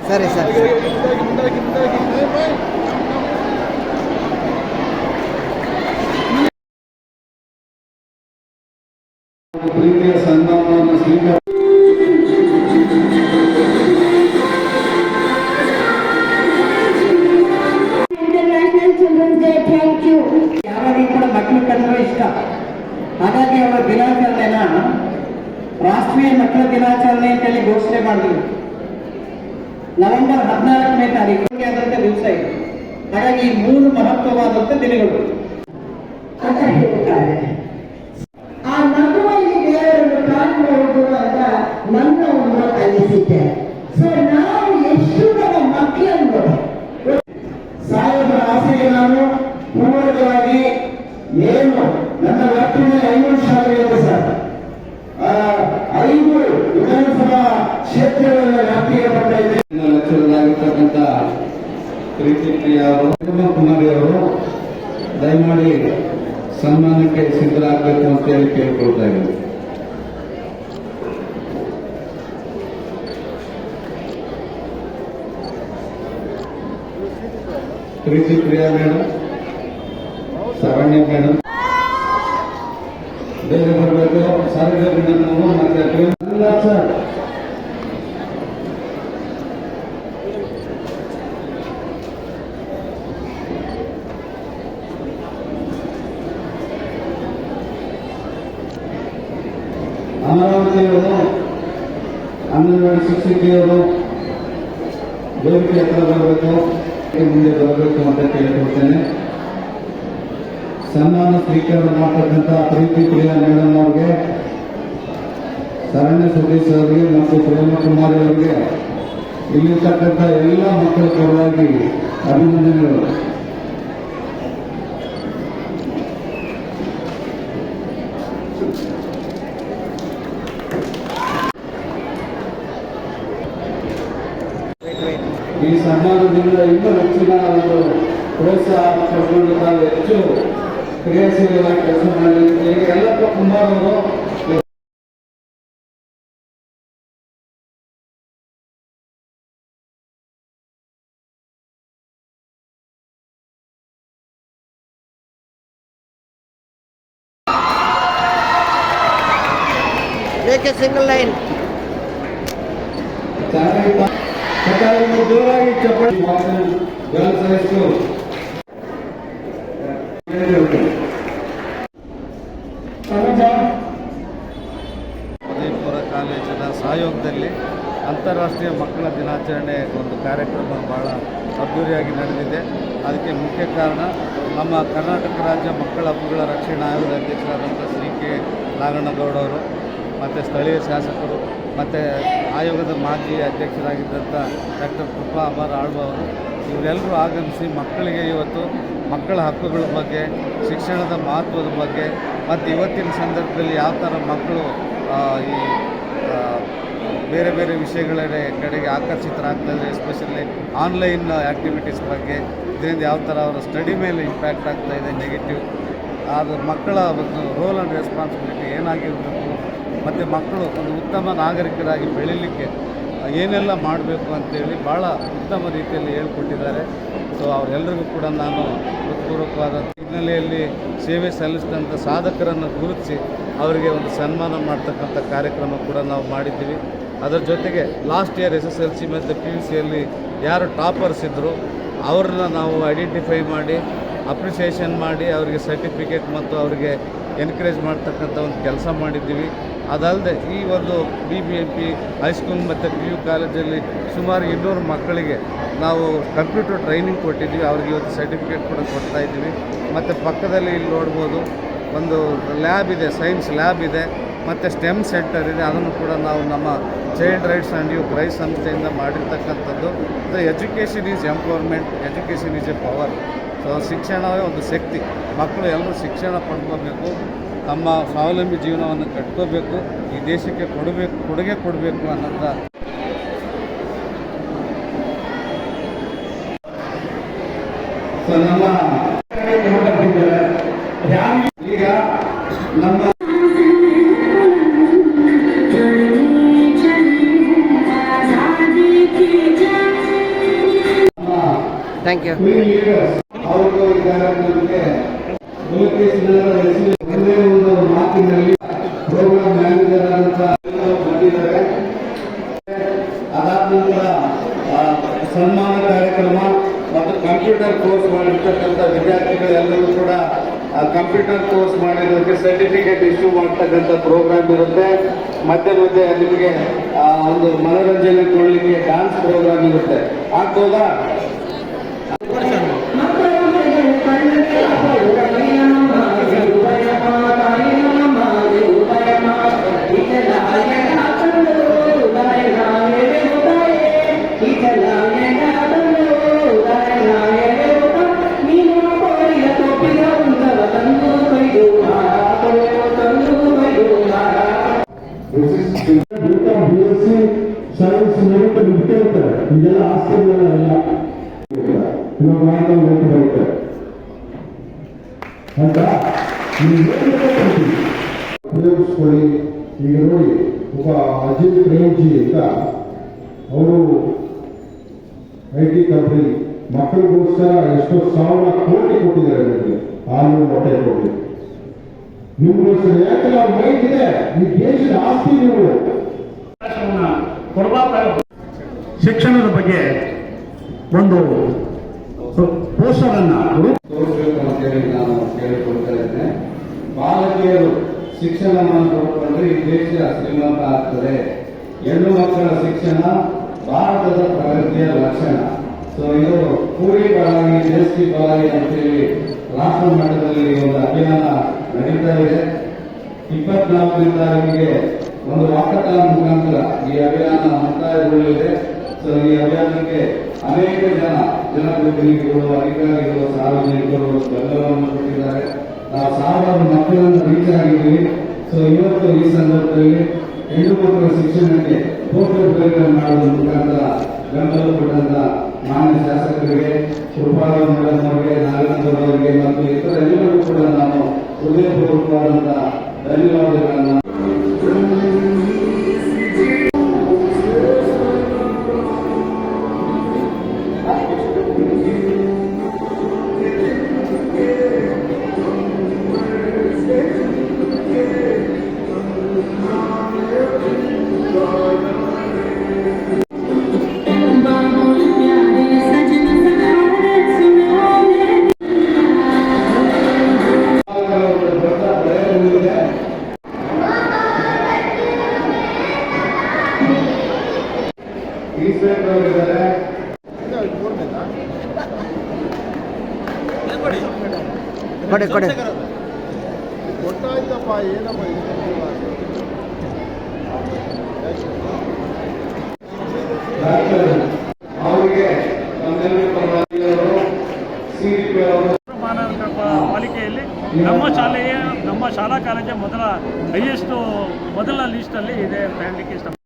ಸರಿ ಸರ್. ಪ್ರೀತಿಯ ಸನ್ಮಾನವನ್ನು ಸ್ವೀಕಾರ ಯಾವಾಗ ಕೂಡ ಮಕ್ಕಳು ಕಂಡ್ರೆ ಇಷ್ಟ. ಹಾಗಾಗಿ ಅವರ ದಿನಾಚರಣೆನ ರಾಷ್ಟ್ರೀಯ ಮಕ್ಕಳ ದಿನಾಚರಣೆ ಅಂತೇಳಿ ಘೋಷಣೆ ಮಾಡಿದ್ರು. ನವೆಂಬರ್ 14ನೇ ತಾರೀಕಿಗೆ ಆದಂಥ ದಿವಸ ಇದೆ. ಹಾಗಾಗಿ ಈ 3 ಮಹತ್ವವಾದಂಥ ದಿನಗಳು ಅಂತ ಹೇಳ್ತಾರೆ. ಆ ಮಗುವಲ್ಲಿ ದೇವರನ್ನು ಕಾಣಬಹುದು ಅಂತ ನನ್ನ ಒಂದು ಅನಿಸಿಕೆ. ಸೊ ನಾವು ಎಷ್ಟು ಜನ ಮಕ್ಕಳನ್ನು ಸಾಹೇಬರ ಆಸೆಗೆ ನಾನು ಪೂರ್ವಕವಾಗಿ ಏನು ನನ್ನ ವ್ಯಾಪ್ತಿಯ 500 ಶಾಲೆಗಳಿದೆ ಸರ್. 5 ವಿಧಾನಸಭಾ ಕ್ಷೇತ್ರಗಳ ವ್ಯಾಪ್ತಿಗೆ ಬರ್ತಾ ಇದೆ. ಲಕ್ಷದಲ್ಲಾಗಿರ್ತಕ್ಕಂಥ ಪ್ರೀತಿ ಪ್ರಿಯ ಅವರು ಕುಮಾರಿ ಅವರು ದಯಮಾಡಿ ಸನ್ಮಾನಕ್ಕೆ ಸಿದ್ಧರಾಗಬೇಕು ಅಂತ ಹೇಳಿ ಕೇಳ್ಕೊಳ್ತಾ ಇದ್ದಾರೆ. ಪ್ರೀತಿ ಪ್ರಿಯಾ ಮೇಡಮ್, ಶರಣ್ಯ ಮೇಡಮ್ ಬೇರೆ ಬರಬೇಕು. ಸಾರಿಗೆ ಮೇಡಮ್ ಮತ್ತೆ ಸರ್ ಅಮರಾವತಿಯವರು, ಅಂಗನವಾಡಿ ಶಿಕ್ಷಕಿಯವರು ವೇದಿಕೆ ಹತ್ರ ಬರಬೇಕು, ಮುಂದೆ ಬರಬೇಕು ಅಂತ ಕೇಳಿಕೊಳ್ತೇನೆ. ಸನ್ಮಾನ ಸ್ವೀಕಾರ ಮಾಡತಕ್ಕಂಥ ಪ್ರೀತಿ ಪ್ರಿಯಾ ಮೇಡಮ್ ಅವ್ರಿಗೆ, ಶರಣ್ಯ ಸತೀಶ್ ಅವರಿಗೆ ಮತ್ತು ಪ್ರೇಮ ಕುಮಾರಿ ಅವರಿಗೆ ಇಲ್ಲಿರ್ತಕ್ಕಂಥ ಎಲ್ಲ ಮಕ್ಕಳ ಪರವಾಗಿ ಅಭಿನಂದನೆಗಳು. ಈ ಸನ್ಮಾನದಿಂದ ಇನ್ನೂ ಹೆಚ್ಚಿನ ಒಂದು ಪ್ರೋತ್ಸಾಹ ಪಡ್ಕೊಂಡು ನಾವು ಹೆಚ್ಚು ಕ್ರಿಯಾಶೀಲವಾಗಿ ಕೆಲಸ ಮಾಡಲಿಕ್ಕೆ ಈಗ ಯಲ್ಲಪ್ಪ ಕುಮಾರ್ ಅವರು ಸಿಂಗಲ್ ಲೈನ್ ಜೋರಾಗಿ ಚಪ್ಪಲಿ ಗರ್ಲ್ಸ್ ಹೈಸ್ಕೂಲ್ ಉದಯಪುರ ಕಾಲೇಜಿನ ಸಹಯೋಗದಲ್ಲಿ ಅಂತಾರಾಷ್ಟ್ರೀಯ ಮಕ್ಕಳ ದಿನಾಚರಣೆ ಒಂದು ಕಾರ್ಯಕ್ರಮ ಭಾಳ ಅದ್ದೂರಿಯಾಗಿ ನಡೆದಿದೆ. ಅದಕ್ಕೆ ಮುಖ್ಯ ಕಾರಣ ನಮ್ಮ ಕರ್ನಾಟಕ ರಾಜ್ಯ ಮಕ್ಕಳ ಹಕ್ಕುಗಳ ರಕ್ಷಣಾ ಆಯೋಗದ ಅಧ್ಯಕ್ಷರಾದಂಥ ಶ್ರೀ ಕೆ ನಾಗಣ್ಣಗೌಡವರು ಮತ್ತು ಸ್ಥಳೀಯ ಶಾಸಕರು ಮತ್ತು ಆಯೋಗದ ಮಾಜಿ ಅಧ್ಯಕ್ಷರಾಗಿದ್ದಂಥ ಡಾಕ್ಟರ್ ಕೃಪಾ ಅಮರ್ ಆಳ್ವ ಅವರು ಇವರೆಲ್ಲರೂ ಆಗಮಿಸಿ ಮಕ್ಕಳಿಗೆ ಇವತ್ತು ಮಕ್ಕಳ ಹಕ್ಕುಗಳ ಬಗ್ಗೆ, ಶಿಕ್ಷಣದ ಮಹತ್ವದ ಬಗ್ಗೆ ಮತ್ತು ಇವತ್ತಿನ ಸಂದರ್ಭದಲ್ಲಿ ಯಾವ ಥರ ಮಕ್ಕಳು ಈ ಬೇರೆ ಬೇರೆ ವಿಷಯಗಳ ಕಡೆಗೆ ಆಕರ್ಷಿತರಾಗ್ತಾಯಿದ್ದಾರೆ, ಎಸ್ಪೆಷಲಿ ಆನ್ಲೈನ್ ಆ್ಯಕ್ಟಿವಿಟೀಸ್ ಬಗ್ಗೆ, ಇದರಿಂದ ಯಾವ ಥರ ಅವರ ಸ್ಟಡಿ ಮೇಲೆ ಇಂಪ್ಯಾಕ್ಟ್ ಆಗ್ತಾಯಿದೆ ನೆಗೆಟಿವ್, ಅದು ಮಕ್ಕಳ ಒಂದು ರೋಲ್ ಆ್ಯಂಡ್ ರೆಸ್ಪಾನ್ಸಿಬಿಲಿಟಿ ಏನಾಗಿರಬೇಕು ಮತ್ತು ಮಕ್ಕಳು ಒಂದು ಉತ್ತಮ ನಾಗರಿಕರಾಗಿ ಬೆಳೀಲಿಕ್ಕೆ ಏನೆಲ್ಲ ಮಾಡಬೇಕು ಅಂತೇಳಿ ಭಾಳ ಉತ್ತಮ ರೀತಿಯಲ್ಲಿ ಹೇಳ್ಕೊಟ್ಟಿದ್ದಾರೆ. ಸೊ ಅವರೆಲ್ಲರಿಗೂ ಕೂಡ ನಾನು ಹೃತ್ಪೂರ್ವಕವಾದ ಹಿನ್ನೆಲೆಯಲ್ಲಿ ಸೇವೆ ಸಲ್ಲಿಸಿದಂಥ ಸಾಧಕರನ್ನು ಗುರುತಿಸಿ ಅವರಿಗೆ ಒಂದು ಸನ್ಮಾನ ಮಾಡ್ತಕ್ಕಂಥ ಕಾರ್ಯಕ್ರಮ ಕೂಡ ನಾವು ಮಾಡಿದ್ದೀವಿ. ಅದರ ಜೊತೆಗೆ ಲಾಸ್ಟ್ ಇಯರ್ SSLC ಮತ್ತು PUCಯಲ್ಲಿ ಯಾರು ಟಾಪರ್ಸ್ ಇದ್ದರು ಅವ್ರನ್ನ ನಾವು ಐಡೆಂಟಿಫೈ ಮಾಡಿ ಅಪ್ರಿಸಿಯೇಷನ್ ಮಾಡಿ ಅವರಿಗೆ ಸರ್ಟಿಫಿಕೇಟ್ ಮತ್ತು ಅವರಿಗೆ ಎನ್ಕರೇಜ್ ಮಾಡ್ತಕ್ಕಂಥ ಒಂದು ಕೆಲಸ ಮಾಡಿದ್ದೀವಿ. ಅದಲ್ಲದೆ ಈ ಒಂದು BBMP ಹೈಸ್ಕೂಲ್ ಮತ್ತು PU ಕಾಲೇಜಲ್ಲಿ ಸುಮಾರು 200 ಮಕ್ಕಳಿಗೆ ನಾವು ಕಂಪ್ಯೂಟರ್ ಟ್ರೈನಿಂಗ್ ಕೊಟ್ಟಿದ್ದೀವಿ. ಅವ್ರಿಗೆ ಇವತ್ತು ಸರ್ಟಿಫಿಕೇಟ್ ಕೂಡ ಕೊಡ್ತಾಯಿದ್ದೀವಿ. ಮತ್ತು ಪಕ್ಕದಲ್ಲಿ ಇಲ್ಲಿ ನೋಡ್ಬೋದು ಒಂದು ಲ್ಯಾಬ್ ಇದೆ, ಸೈನ್ಸ್ ಲ್ಯಾಬ್ ಇದೆ, ಮತ್ತು ಸ್ಟೆಮ್ ಸೆಂಟರ್ ಇದೆ. ಅದನ್ನು ಕೂಡ ನಾವು ನಮ್ಮ child rights and youth rights ಸಂಸ್ಥೆಯಿಂದ ಮಾಡಿರ್ತಕ್ಕಂಥದ್ದು. ಅಂದರೆ education is empowerment, education is a power. So ಶಿಕ್ಷಣವೇ ಒಂದು ಶಕ್ತಿ. ಮಕ್ಕಳು ಎಲ್ಲರೂ ಶಿಕ್ಷಣ ಪಡ್ಕೋಬೇಕು, ತಮ್ಮ ಸ್ವಾವಲಂಬಿ ಜೀವನವನ್ನು ಕಟ್ಕೋಬೇಕು, ಈ ದೇಶಕ್ಕೆ ಕೊಡುಗೆ ಕೊಡಬೇಕು ಅನ್ನೋಂಥ ಈಗ ನಮ್ಮ चली चली आजादी की जंग ಥ್ಯಾಂಕ್ ಯು. ಅವರು ಈ ಕಾರ್ಯಕ್ರಮಕ್ಕೆ ಒಂದೇ ಒಂದು ಮಾತಿನಲ್ಲಿ ಪ್ರೋಗ್ರಾಮ್ ಮ್ಯಾನೇಜರ್ ಅಂತ ಬಂದಿದ್ದಾರೆ. ಅದಾದ ನಂತರ ಸನ್ಮಾನ ಕಾರ್ಯಕ್ರಮ ಮತ್ತು ಕಂಪ್ಯೂಟರ್ ಕೋರ್ಸ್ ಮಾಡಿರ್ತಕ್ಕಂಥ ವಿದ್ಯಾರ್ಥಿಗಳೆಲ್ಲರೂ ಕೂಡ ಕಂಪ್ಯೂಟರ್ ಕೋರ್ಸ್ ಮಾಡಿರೋದಕ್ಕೆ ಸರ್ಟಿಫಿಕೇಟ್ ಇಶ್ಯೂ ಮಾಡ್ತಕ್ಕಂಥ ಪ್ರೋಗ್ರಾಮ್ ಇರುತ್ತೆ. ಮಧ್ಯೆ ಮಧ್ಯೆ ನಿಮಗೆ ಒಂದು ಮನೋರಂಜನೆ ಕೊಡಲಿಕ್ಕೆ ಡ್ಯಾನ್ಸ್ ಪ್ರೋಗ್ರಾಮ್ ಇರುತ್ತೆ. ಆಗ್ಬೋದಾ? ಸರ್ವಿಸ್ ಮೆರಿಟ್ ಬಿಟ್ಟೇ ಇರ್ತಾರೆ. ಇದೆಲ್ಲ ಆಸ್ತಿಗಳೆಲ್ಲ ಇವಾಗ ಮಾಡ್ಕೊಂಡು ಬರುತ್ತೆ ಅಂತ ಉಪಯೋಗಿಸ್ಕೊಳ್ಳಿ. ಈಗ ನೋಡಿ, ಒಬ್ಬ ಅಜಿತ್ ಪ್ರೇಮ್ಜಿ ಅಂತ ಅವರು IT ಕಂಪನಿ ಮಕ್ಕಳಿಗೋಸ್ಕರ ಎಷ್ಟೋ 1000 ಕೋಟಿ ಕೊಟ್ಟಿದ್ದಾರೆ. ನನಗೆ ಹಾಲು ಮೊಟ್ಟೆ ಕೊಟ್ಟು ನಿಮ್ಗೋಸ್ಕರ. ಯಾಕಂದ್ರೆ ಅವ್ರ ಮೈಂಡ್ ಇದೆ, ಈ ದೇಶದ ಆಸ್ತಿ ನೀವು ಶಿಕ್ಷಣದ ಬಗ್ಗೆ ಒಂದು ಪೋಸ್ಟರ್ ಅನ್ನ ತೋರಿಸಬೇಕು ಅಂತೇಳಿ ನಾನು ಕೇಳಿಕೊಳ್ತಾ ಇದ್ದೇನೆ. ಬಾಲಕಿಯರು ಶಿಕ್ಷಣವನ್ನು ಪಡ್ಕೊಂಡ್ರೆ ಈ ದೇಶ ಶ್ರೀಮಂತ ಆಗ್ತದೆ. ಹೆಣ್ಣು ಮಕ್ಕಳ ಶಿಕ್ಷಣ ಭಾರತದ ಪ್ರಗತಿಯ ಲಕ್ಷಣ. ಸೊ ಇದು ಕೂಲಿ ಬಲಾಗಿ ದೇಶಿ ಬಲಾಗಿ ಅಂತೇಳಿ ರಾಷ್ಟ್ರ ಮಟ್ಟದಲ್ಲಿ ಒಂದು ಅಭಿಯಾನ ನಡೀತಾ ಇದೆ. 24ನೇ ತಾರೀಕಿಗೆ ಒಂದು ವಾಕಥಾನ್ ಮುಖಾಂತರ ಈ ಅಭಿಯಾನ ಮುಕ್ತಾಯಗೊಳ್ಳಲಿದೆ. ಸೊ ಈ ಅಭಿಯಾನಕ್ಕೆ ಅನೇಕ ಜನಪ್ರತಿನಿಧಿಗಳು, ಅಧಿಕಾರಿಗಳು, ಸಾರ್ವಜನಿಕರು ಬೆಂಬಲವನ್ನು ಕೊಟ್ಟಿದ್ದಾರೆ. ನಾವು 1000 ಮಕ್ಕಳನ್ನು ರೀಚ್ ಆಗಿದ್ದೀವಿ. ಸೊ ಇವತ್ತು ಈ ಸಂದರ್ಭದಲ್ಲಿ ಹೆಣ್ಣು ಮಕ್ಕಳ ಶಿಕ್ಷಣಕ್ಕೆ ಫೋಟೋ ಪ್ರೇರಣೆ ಮಾಡುವ ಮುಖಾಂತರ ಬೆಂಬಲ ಕೊಟ್ಟಂತ ಮಾನ್ಯ ಶಾಸಕರಿಗೆ, ಕೃಪಾಲ ಮೇಡಮ್ ಅವರಿಗೆ, ನಾಗೇಂದ್ರ ಅವರಿಗೆ ಮತ್ತು ಇತರ ಎಲ್ಲರಿಗೂ ಕೂಡ ನಾನು ಹೃದಯಪೂರ್ವಕವಾದಂತಹ ಧನ್ಯವಾದಗಳನ್ನು ಈಶ್ವರವರಿದ್ದಾರೆ. ಕೊಡಿ ಗೊತ್ತಾಯ್ತಪ್ಪ, ಏನಪ್ಪ ಅವರಿಗೆ ನಮ್ಮೆಲ್ಲರ ಪರವಾಗಿ CDP ಅವರು ಪಾಲಿಕೆಯಲ್ಲಿ ನಮ್ಮ ಶಾಲಾ ಕಾಲೇಜ ಮೊದಲ ಲಿಸ್ಟಲ್ಲಿ ಇದೆ ಅಂತ ಹೇಳಲಿಕ್ಕೆ ಇಷ್ಟಪಡ್ತೀನಿ.